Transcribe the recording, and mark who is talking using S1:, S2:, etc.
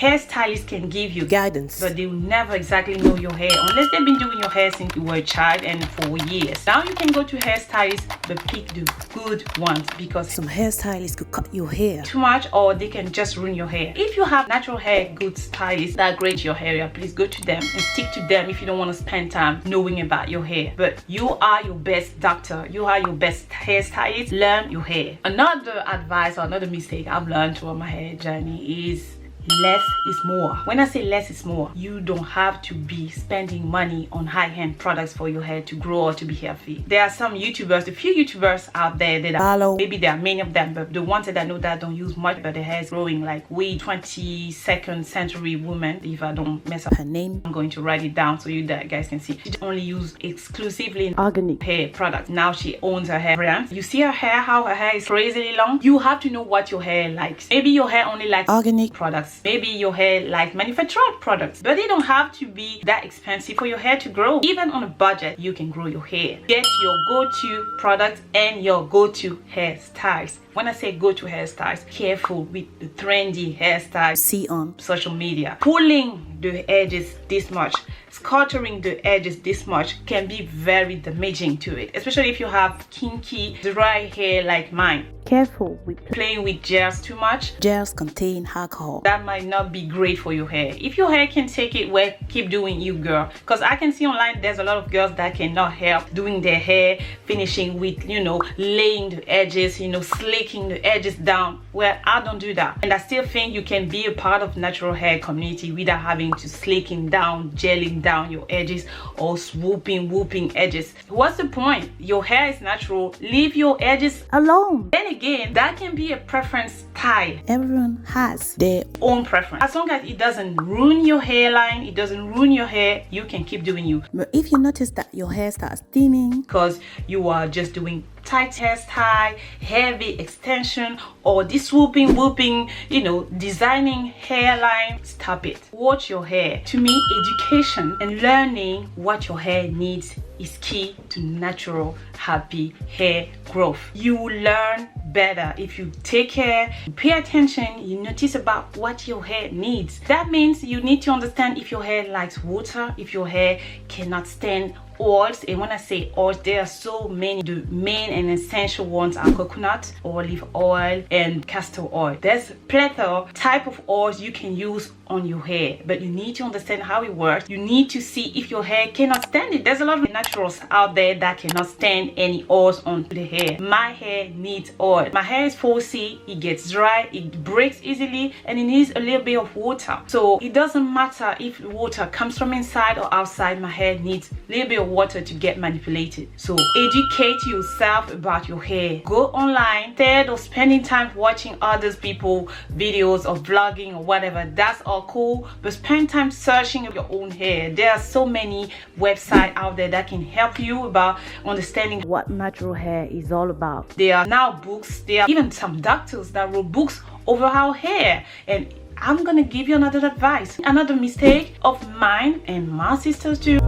S1: hairstylists can give you
S2: guidance,
S1: but they will never exactly know your hair unless they've been doing your hair since you were a child and for years. Now you can go to hairstylists, but pick the good ones, because
S2: some hairstylists could cut your hair
S1: too much or they can just ruin your hair. If you have natural hair good stylists that grade your hair, please go to them and stick to them if you don't want to spend time knowing about your hair. But you are your best doctor, you are your best hairstylist. Learn your hair. Another advice or another mistake I've learned throughout my hair journey is less is more. When I say less is more, you don't have to be spending money on high-end products for your hair to grow or to be healthy. There are some YouTubers, a few YouTubers out there that are, maybe there are many of them, but the ones that I know that don't use much, but their hair is growing like we 22nd century woman. If I don't mess up
S2: her name,
S1: I'm going to write it down so you guys can see. She only use exclusively organic hair products. Now she owns her hair brand. You see her hair, how her hair is crazily long. You have to know what your hair likes. Maybe your hair only likes organic products. Maybe your hair likes manufactured products, but they don't have to be that expensive for your hair to grow. Even on a budget, you can grow your hair. Get your go-to products and your go-to hairstyles. When I say go-to hairstyles, careful with the trendy hairstyles
S2: see on
S1: social media. Pulling the edges this much, scattering the edges this much can be very damaging to it, especially if you have kinky, dry hair like mine.
S2: Careful with
S1: playing with gels too much.
S2: Gels contain alcohol.
S1: That might not be great for your hair. If your hair can take it, well, keep doing you, girl. Because I can see online there's a lot of girls that cannot help doing their hair, finishing with, laying the edges, slaking the edges down. Well, I don't do that. And I still think you can be a part of natural hair community without having to slaking down, gelling down your edges or whooping edges. What's the point? Your hair is natural. Leave your edges
S2: alone.
S1: Then again, that can be a preference style.
S2: Everyone has their
S1: own preference. As long as it doesn't ruin your hairline, it doesn't ruin your hair, you can keep doing you.
S2: But if you notice that your hair starts thinning
S1: because you are just doing tight hairstyle, heavy extension, or this whooping, designing hairline, stop it. Watch your hair. To me, education and learning what your hair needs is key to natural, happy hair growth. You will learn better if you take care, you pay attention, you notice about what your hair needs. That means you need to understand if your hair likes water, if your hair cannot stand oils. And when I say oils, there are so many. The main and essential ones are coconut, olive oil, and castor oil. There's plethora type of oils you can use on your hair, but you need to understand how it works. You need to see if your hair cannot stand it. There's a lot of naturals out there that cannot stand any oils on the hair. My hair needs oil. My hair is 4C, it gets dry, it breaks easily, and it needs a little bit of water. So it doesn't matter if the water comes from inside or outside, my hair needs a little bit of water to get manipulated. So educate yourself about your hair. Go online instead of spending time watching others people videos or vlogging or whatever. That's all cool, but spend time searching your own hair. There are so many websites out there that can help you about understanding
S2: what natural hair is all about.
S1: There are now books, there are even some doctors that wrote books over our hair. And I'm gonna give you another advice, another mistake of mine and my sisters too.